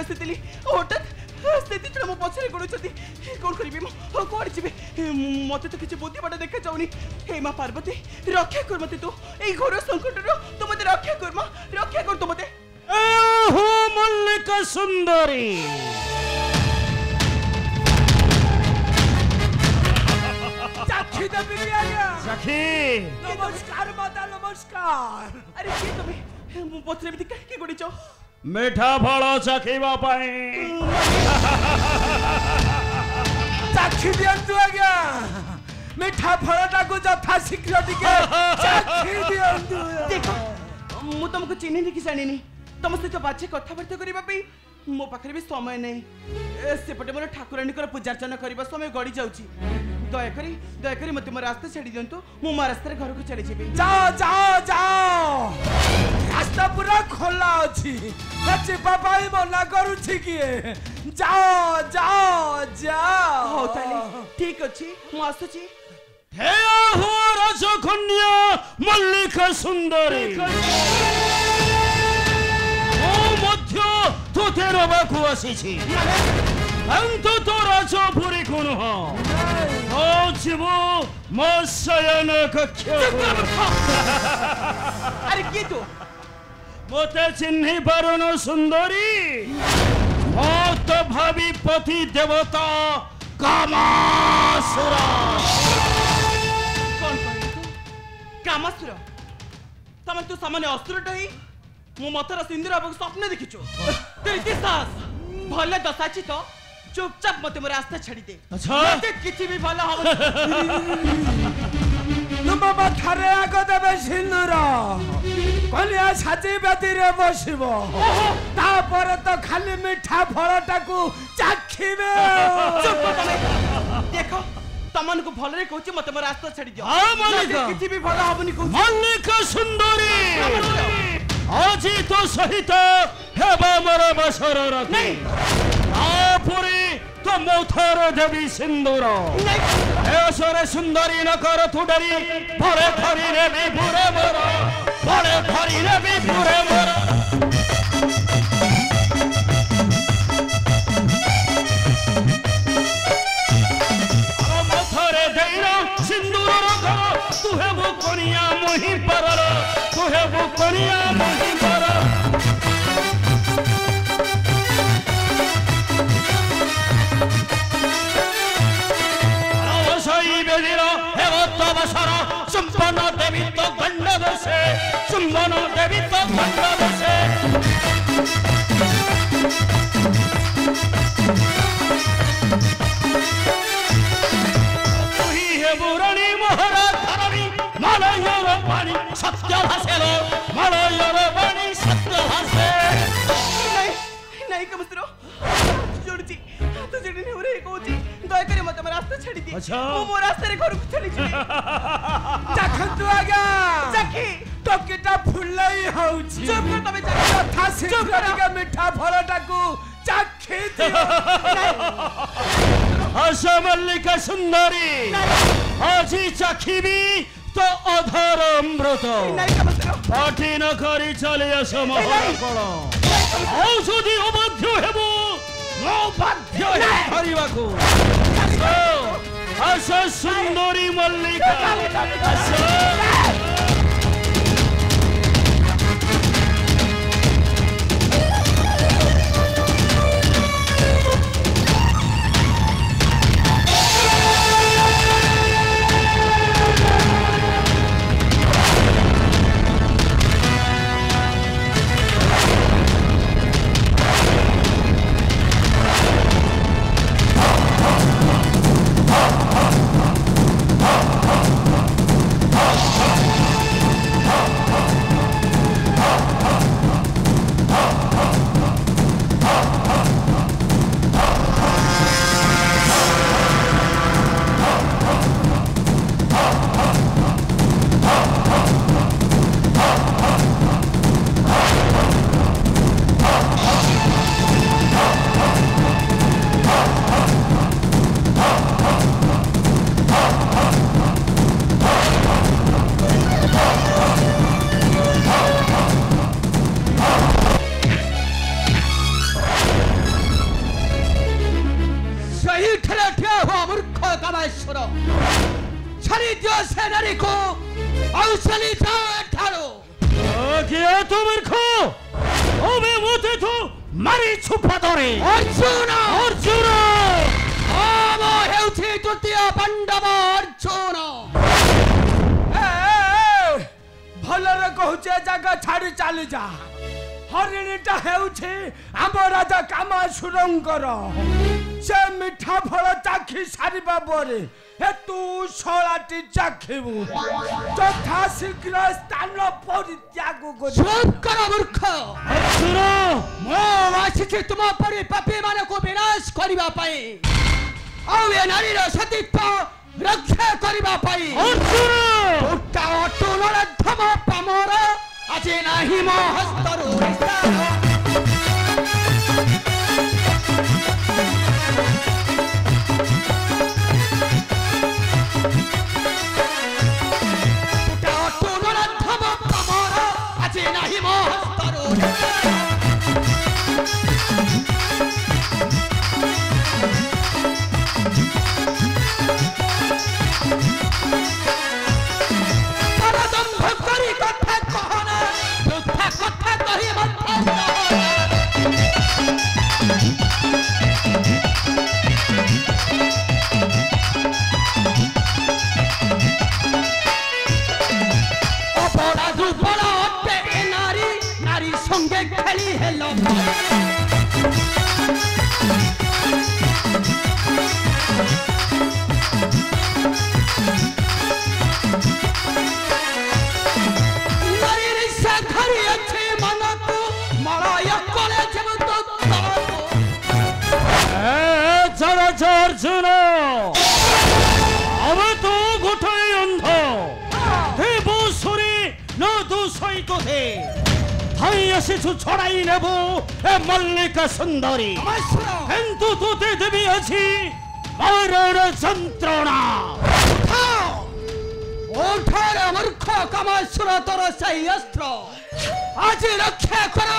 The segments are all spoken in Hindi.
आसी हठात से मो पछरे गोड़ुछती कौन करी कौन जी मत तो किसी बुद्धि बाटा देखा जाऊनी हे माँ पार्वती रक्षा कर मत तू ये घोर संकट तू मत रक्षा कर तू मत मल्लिका सुंदरी साक्षी देवी आज्ञा सखी नमस्कार माता नमस्कार अरे के तमे मो पछरे भी काहे गोड़ी जाओ मीठा फल चखिबा पाई साक्षी दियंतु आज्ञा मीठा फलटा को जथा शीघ्र टिके साक्षी दियंतु देखो मु तुमको चिन्ह नहीं कि जानी तुम सहित बाछे कथबार्ता करने मो पाखे भी समय नहीं सेपटे मोर ठाकुराणी पूजार्चना करने समय गड़ी जाऊँगी दयाकोरी मत मो रास्ता छाड़ी दिंतु मु मो रास्ता घर को चली जी जाओ जाओ जाओ रास्ता पूरा खोला अच्छी चिपा पाई मना करुछि किए जाओ जाओ जाओ हो ताले ठीक अछि मु आसुची हे हो राजकन्या मल्लिका सुंदरी तो तेरा बाकु आसीछि अंत तो राजो भूरी कोन हो ओ जीवो मशयन कक्ष अरे के तू मोते चिन्हि पारुन सुंदरी मत भावी पति देवता कामासुर कौन कहली तू कामासुर तमे तू सामान्य असुरटा ही मो मतरा सिंदूर अब स्वप्न देखिछु तेरी की सास भले दसाची तो चुपचाप मते मोर रास्ता छाड़ी दे अच्छा मते किछि भी भलो हम तुम मथारे आग देबे सिंदूर कलिया छाती बेतीरे बसिबो तापर तो खाली मीठा फलटा को चाखिबे चुप तमे देखो तमन को भल रे कहूची मते मोर रास्ता छाड़ी दियो हां मल्लिका किछि भी भलो हबनी कहूची मल्लिका सुंदरी आज तो सहित हेबा मोर बसर रखी आपुरी तो मोथर देवी सिंदूर ऐसरे सुंदरी न कर तू डरी भरे धरी रे भी भूरे मोर भरे धरी रे भी भूरे मोर मोथरे देइरा सिंदूर रख तू हेबो कोनिया मोहि परर तू हेबो कोनिया मोहि परर सुम्बन देवी तो गंड बसे सुम्बन देवी तो गंड बसे तू ही है बुरानी मोहरा धरणी मलयर पानी सत्य भासेलो मलयर पानी सत्य भासे नहीं कमसरो जोड़ची तो जेडी ने ओरे कहूची दया करे मते मोर रास्ता छाड़ी दे अच्छा मो मोर रास्ता रे घर को चली जी चाखंतु आज्ञा चाखी टोकेटा फुल्लाई होउची चुप कर तमे चाखी तथा शीघ्र मीठा फलटा को चाखी दियो आशा मल्लिका सुंदरी आजी चाखीबी तो अधर अमृत नहीं कमसरो पाठी न करी चले असमहर कळ औषधि अबाध्य हेबो मो बाध्य हे हरिबाकू आशा सुंदरी मल्लिका आशा କାମେଶ୍ୱର ଛାଡ଼ି ଦିଅ ସେ ନାରୀକୁ ଆଉ ଚାଲି ଯାଅ ଏଠାରୁ। କିଏ ତୁ ମୂର୍ଖ? ଏବେ ମୋତେ ତୁ ମାରିଛୁ ପାଦରେ। ଅର୍ଜୁନ ଅର୍ଜୁନ ମୁଁ ହେଉଛି ତୃତୀୟ ପାଣ୍ଡବ ଅର୍ଜୁନ। ଭଲରେ କହୁଛେ ଜାଗା ଛାଡ଼ି ଚାଲି ଯା। ହରିଣୀଟା ହେଉଛି ଆମ ରାଜା କାମାସୁରଙ୍କର। ସେ ମିଠା ଫଳ ଚାଖି ସାରିବା ପରେ ତୁ ଶଳାଟି ଚାଖିବୁ। ଯଥା ଶୀଘ୍ର ସ୍ଥାନ ପରିତ୍ୟାଗ କର। ଚୁପ୍ କର ମୂର୍ଖ। ଅର୍ଜୁନ ମୁଁ ଆସିଛି ତୁମ ପରି ପାପୀ ମାନଙ୍କୁ ବିନାଶ କରିବା ପାଇଁ ଆଉ ଏ ନାରୀର ସତୀତ୍ୱ ରକ୍ଷା କରିବା ପାଇଁ। ଅର୍ଜୁନ ଅଟୁଳର ଧମ ପାମର ଆଜି ନାହିଁ ମୋ ହସ୍ତରୁ ଅଟୁଳର ଧମ ପାମର ଆଜି ନାହିଁ ମୋ ହସ୍ତରୁ। অর্জুন আমি তো গোটাই অন্ধ হে বসুরি না দু সহিত হে তাই এসেছু ছড়াই নেব এ মল্লিকা সুন্দরী কিন্তু তোতে দেবী আছি মরণ যন্ত্রণা। ওঠারে মূর্খ কামাসুর তোর সেই অস্ত্র আজ রক্ষা কর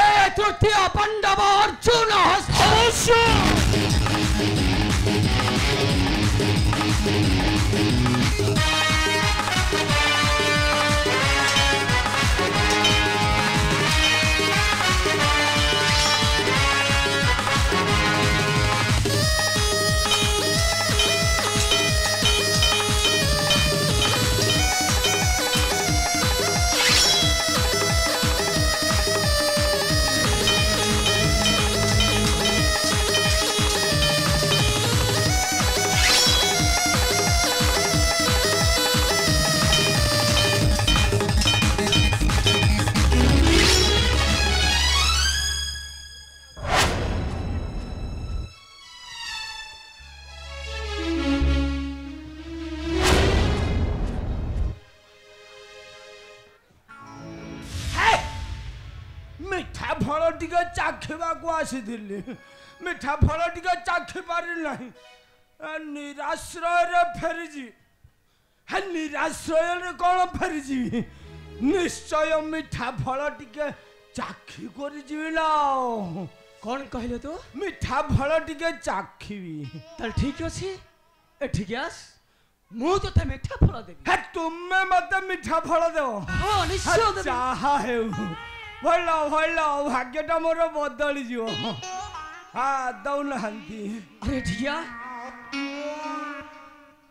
এ তৃতীয় পাণ্ডব অর্জুন হস্ত। ମିଠା ଫଳ ଟିକେ ଚାଖିବାକୁ ଆସିଥିଲି। ମିଠା ଫଳ ଟିକେ ଚାଖି ପାରିନାହିଁ। ନିରାଶ୍ରୟରେ ଫେରିଯିବି। ନିରାଶ୍ରୟରେ କ'ଣ ଫେରିଯିବି? ନିଶ୍ଚୟ ମିଠା ଫଳ ଟିକେ ଚାଖି କରି ଯିବି ନା। କ'ଣ କହିଲୁ ତୁ? ମିଠା ଫଳ ଟିକେ ଚାଖିବି। ତାହେଲେ ଠିକ ଅଛି ଏଠିକି ଆସ ମୁଁ ତୋତେ ମିଠା ଫଳ ଦେବି। ତୁମେ ମତେ ମିଠା ଫଳ ଦେବ? ହଁ ନିଶ୍ଚୟ ଦେବି। ଯାହା ହେଉ ଭଲ ଭଲ ଭାଗ୍ୟଟା ମୋର ବଦଳିଯିବ। ଦଉନାହାନ୍ତି। ଆରେ ଠିଆ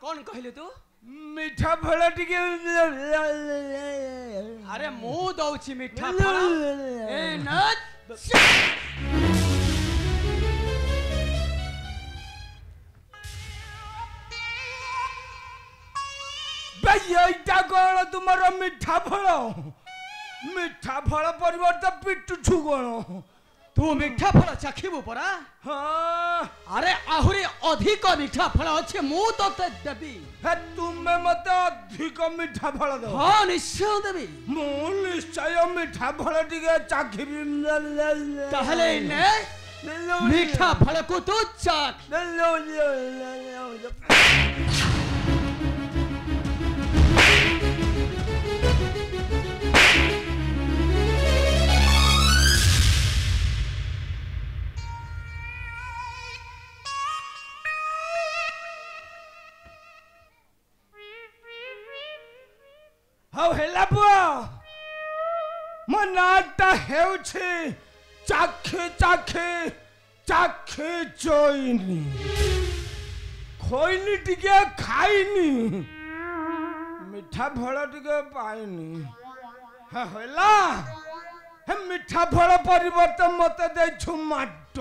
କ'ଣ କହିଲୁ ତୁ? ମିଠା ଫଳ ଟିକେ ଆରେ ମୁଁ ଦଉଛି ମିଠା ଫଳ। ଏ ନା এইটা କ'ଣ ତୁମର ମିଠା ଫଳ? ମିଠା ଫଳ ପରିବର୍ତ୍ତେ ପିଟୁଛୁ କ'ଣ? ତୁ ମିଠା ଫଳ ଚାଖିବୁ ପରା? ହଁ ଆରେ ଆହୁରି ଅଧିକ ମିଠା ଫଳ ଅଛି ମୁଁ ତୋତେ ଦେବି। ତୁମେ ମତେ ଅଧିକ ମିଠା ଫଳ ଦେବ? ହଁ ନିଶ୍ଚୟ ଦେବି। ମୁଁ ନିଶ୍ଚୟ ମିଠା ଫଳ ଟିକେ ଚାଖିବି। ତାହେଲେ ନେ ମିଠା ଫଳକୁ ତୁ ଚାଖ। ହଉ ହେଲା ପୁଅ ମୋ ନାଁଟା ହେଉଛି ଚାଖି ଚାଖି ଚାଖି ଚଇନି ଖୋଇନି ଟିକେ ଖାଇନି ମିଠା ଫଳ ଟିକେ ପାଇନି ହେଲା हे मिठा फल परिवर्तन मत देछु माट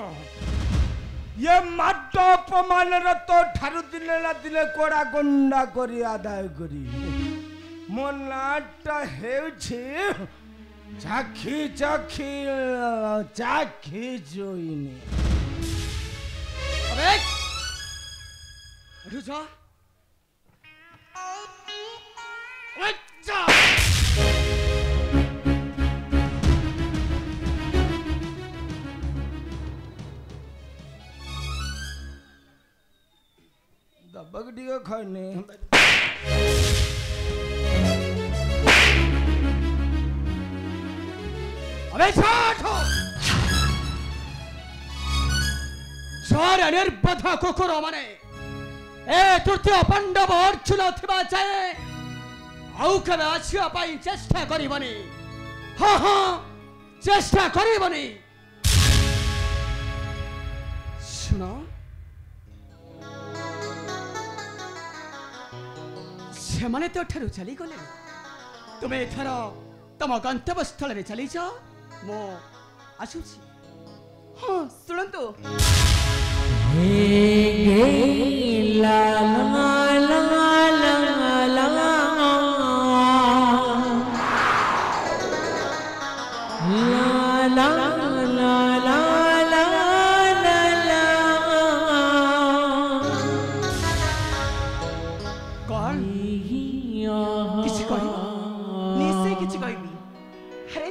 ये माट अपमान तो ठारु दिने ना दिने कोड़ा गंडा करी आदाय करी मो नाटा हेउछि चाखी चाखी चाखी जोइनी अबे रुजा अच्छा दबक दियो खाने अबे छोड़ छोड़ निर्बध कुकुर माने ए तृतीय पांडव अर्जुन थिबा जाए आउ केबे आसिया पाई चेष्टा करिबनी हां हां चेष्टा करिबनी सुनो ସେମାନେ ତ ଠାରୁ ଚାଲି ଗଲେ ତୁମେ ଏଥର ତମ ଗନ୍ତବ୍ୟ ସ୍ଥଳରେ ଚାଲି ଯାଅ ମୁଁ ଆସୁଛି ହଁ ଶୁଣନ୍ତୁ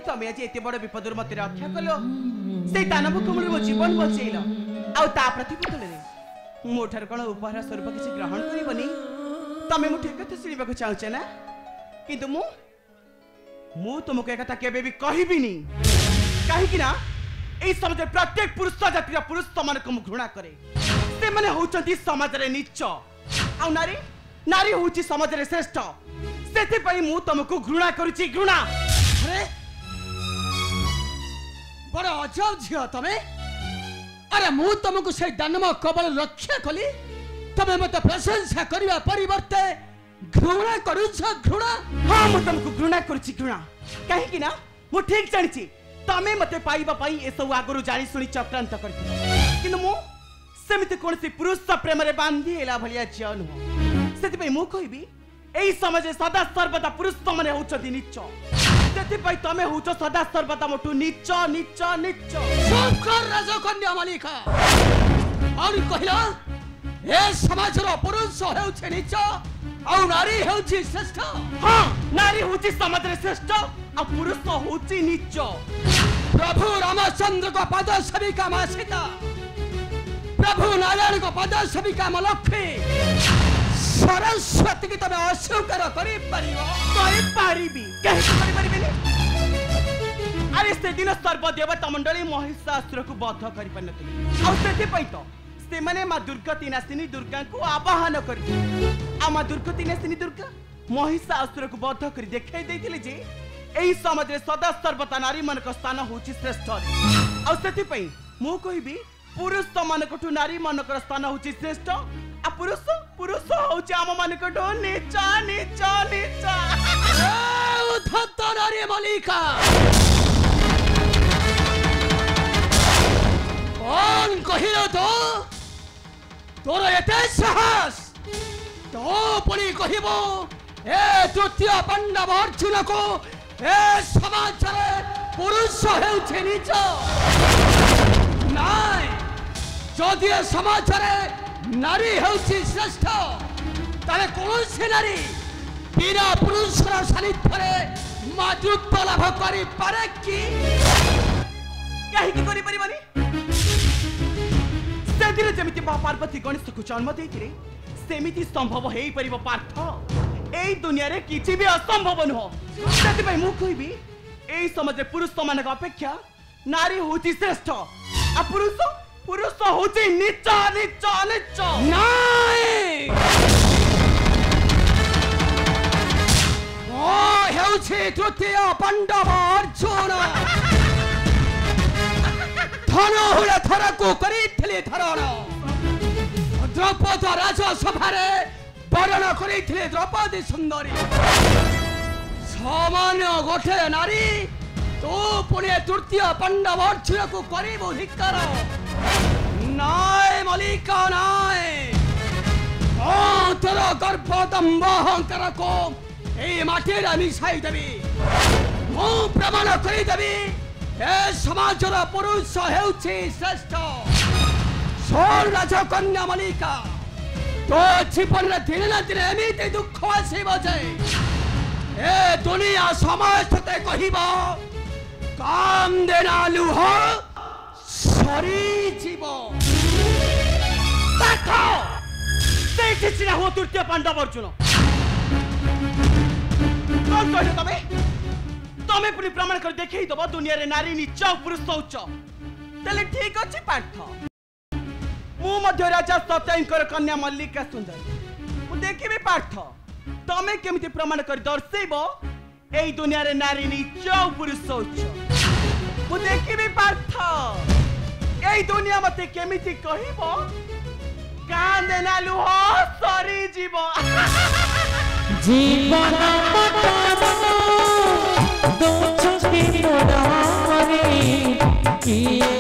तमे आज एते बड़ विपदर मते रक्षा कलो से दानव कमल मो जीवन बचैल आ ता प्रतिबदले मो ठार कोन उपहार स्वरूप किछि ग्रहण करिवनी तमे मु ठीक कथा सुनिबाको चाहछ ना किंतु मु तुमको एकता केबे भी कहिबिनी काहे कि ना ए समाज प्रत्येक पुरुष जातिर पुरुष समान को घृणा करे से माने होचंती समाज रे नीच आ नारी नारी होची समाज रे श्रेष्ठ सेति पई मु तुमको घृणा करूची घृणा अरे बड़ा अजब झियो तमे अरे मु तुमको से दानव कबल रक्षा कली तमे मते प्रशंसा करिवा परिवर्ते घृणा करूछ घृणा हां मु तुमको घृणा करूची घृणा काहे कि ना मु ठीक जानिची तमे मते पाइबा पई ए सब आगरु जानि सुनि चक्रांत करती किंतु मु सेमिते कोनसी पुरुष प्रेम रे बांधी एला भलिया जन हो सेति पई मु कहबी एई समाज सदा सर्वदा पुरुष माने होचती नीच सेति पई तमे होचो सदा सर्वदा मोटू नीच नीच नीच शंकर राजकन्या मालिका और कहिला ए समाज रो पुरुष हेउछे नीच आ नारी हेउछि श्रेष्ठ हां नारी होची समाज रे श्रेष्ठ आ पुरुष होची नीच प्रभु रामचंद्र को पद सेविका मा सीता प्रभु नारायण को पद सेविका मा लक्ष्मी सरस्वती की तमे अस्वीकार करि परिबी कहि परिबेनी अरे से दिन सर्व देवता मंडली महिषासुर को बध करि पनते आ सेति पई तो से माने मा दुर्गति नासिनी दुर्गा को आवाहन करती आ मा दुर्गति नासिनी दुर्गा महिषासुर को बध करि देखाई दैथिले जे एही समाज रे सदा सर्वदा नारी मन को स्थान होची श्रेष्ठ आ सेति पई मु कहिबी पुरुष मान कठु नारी मान को स्थान होची श्रेष्ठ आ पुरुष पुरुष होची आम मान कठु नीचा नीचा नीचा उद्धत नारी मालिका कौन कहिलो तो तोर एते साहस तो पुनी कहिबो ए तृतीय पांडव अर्जुन को ए समाज रे पुरुष हेउछे नीच नाय जदि समाज रे नारी हेउछि श्रेष्ठ ताले कोनोसी नारी बिना पुरुषर सानिध्य रे मातृत्व लाभ करि पारे कि काहे कि करि परिबानी सेदिरे जेमिति मा पार्वती गणेश को जन्म देथिरे सेमिति संभव हेई परिबो पार्थ एई दुनिया रे किछि भी असंभव न सेति पई मु कहिबी एई समाज रे पुरुष मान अपेक्षा नारी होछि श्रेष्ठ आ पुरुष पुरुष होछि नीच नीच नीच नाय ओ हे ହେଉଛି ତୃତୀୟ ପାଣ୍ଡବ ଅର୍ଜୁନ। ଧନୁହୁଳ ଥରକୁ କରିଥିଲେ ଧରଣ। ଦ୍ରୌପଦ ରାଜସଭାରେ ବରଣ କରିଥିଲେ ଦ୍ରୌପଦୀ ସୁନ୍ଦରୀ। ସାମାନ୍ୟ ଗୋଟେ ନାରୀ ତୁ ପୁଣି ତୃତୀୟ ପାଣ୍ଡବ ଅର୍ଜୁନକୁ କରିବୁ ଧିକ୍କାର। ନାଇଁ ମଲ୍ଲିକା ନାଇଁ, ତୋର ଗର୍ବ ଦମ୍ଭ ଅହଙ୍କାରକୁ এই মাটিরে মিশাই দেবি। ମୁଁ ପ୍ରମାଣ କରିଦେବି ଏ ସମାଜର ପୁରୁଷ ହେଉଛି ଶ୍ରେଷ୍ଠ। ଶୁଣ ରାଜକନ୍ୟା ମଲ୍ଲିକା, ତୋ ଜୀବନରେ ଦିନେ ନା ଦିନେ ଏମିତି ଦୁଃଖ ଆସିବ ଯେ ଏ ଦୁନିଆ ସମାଜ ତତେ କହିବ କାମଦେନା ଲୁହ ସରିଯିବ। ଦେଖ ସେଇଠି ଛିଡ଼ା ହୁଅ ତୃତୀୟ ପାଣ୍ଡବ ଅର୍ଜୁନ। କଣ କହିଲ ତମେ? ତମେ ପୁଣି ପ୍ରମାଣ କରି ଦେଖେଇ ଦବ ଦୁନିଆରେ ନାରୀ ନିଚ ଆଉ ପୁରୁଷ ଉଚ୍ଚ। ତାହେଲେ ଠିକ ଅଛି ପାର୍ଥ, ମୁଁ ମଧ୍ୟ ରାଜା ସତ୍ୟଙ୍କର କନ୍ୟା ମଲ୍ଲିକା ସୁନ୍ଦରୀ। ମୁଁ ଦେଖିବି ପାର୍ଥ ତମେ କେମିତି ପ୍ରମାଣ କରି ଦର୍ଶେଇବ এই দুনিয়ারে নারী নিচ ଆଉ ପୁରୁଷ ଉଚ୍ଚ। ମୁଁ ଦେଖିବି ପାର୍ଥ এই দুনিয়া মতে কেমিতি কহিব কান্দে না লুহ সরিଯିବ। জীবন মতন দোছ কি মোরে কিয়ে